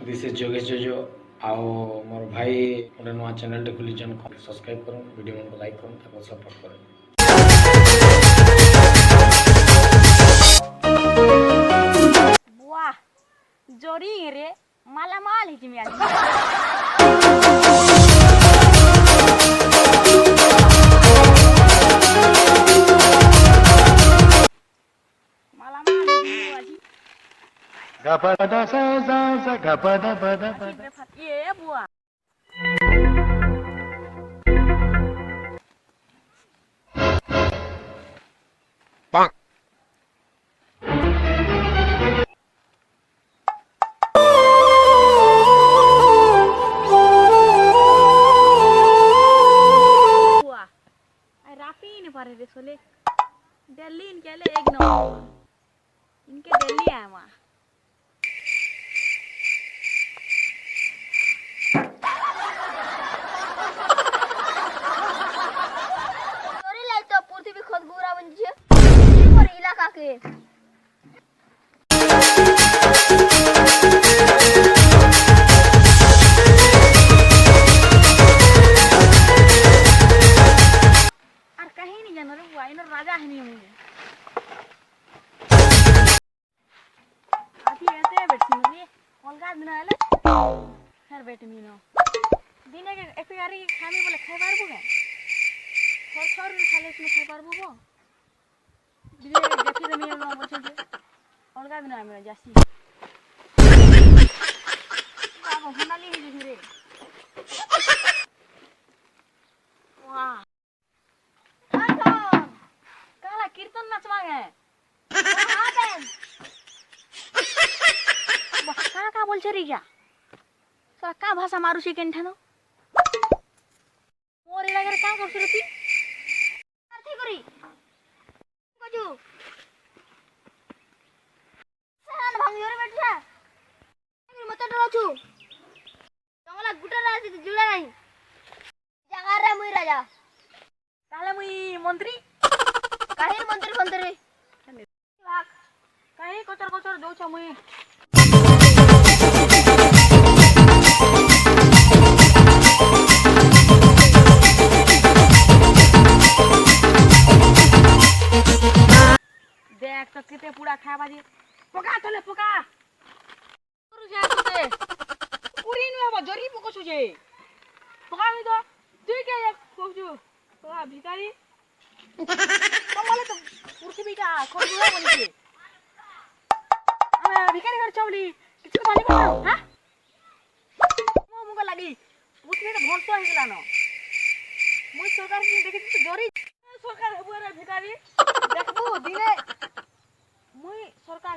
This is जोगेश जोजो आओ मोर भाई गोटे नुआ चैनल खोली सब्सक्राइब करूँ वीडियो को लाइक करूँ सपोर्ट करूँ। वाह जोरी रे माला माल है जिम्मे माला माल है गपदा सा सा सा गपदा पदा जिम्मे ये बुआ पांग बुआ राफी ने पारे रे सोले दिल्ली इनके ले एक नंबर इनके दिल्ली है वहाँ खुद गुरा बन जिए और इलाका के और कहीं नहीं जानो रे बुआ इन राजा है नहीं मुझे अभी ऐसे बैठी मुझे अलगा दिन आले खैर बैठ मीनो दिने के एक यारी खामी बोले खाई बार बुगे थोर खाले इसमें खाई पारबो बो दिने देखि दे मियो न बोलछे जे अलगा दिन आमे जासी बाबा होनाली ही जे रे वाह अच्छा काला कीर्तन नाचवा है हां बेन का बोलछे रे क्या साला का भाषा मारू छी केनठानो मोर इलाके रे का करछ रे करी कजू सान भांगी रे बेटा मत डरो छु तंगला गुटा राजी जुड़ा नहीं जगा रे मुई राजा ताले मुई मंत्री काहे मंत्री मंत्री भाग काहे कोचर कोचर दो छ मुई देख तो किते पूरा खाए बाजी पका तले पका करू जा तते पूरी नु हबा जरी पको छु जे पका मी तो तुई के एक कोजू तो भिखारी कमले तो पुरकी बीटा खोजुला बनी के अबे भिखारी घर चौली किछ बानी को हां मो मुको लागी पुछले तो भोंसो हे गेला न मुई सरकार की देखि तो जरी सरकार हबु रे भिखारी देखबो दिने मुई सरकार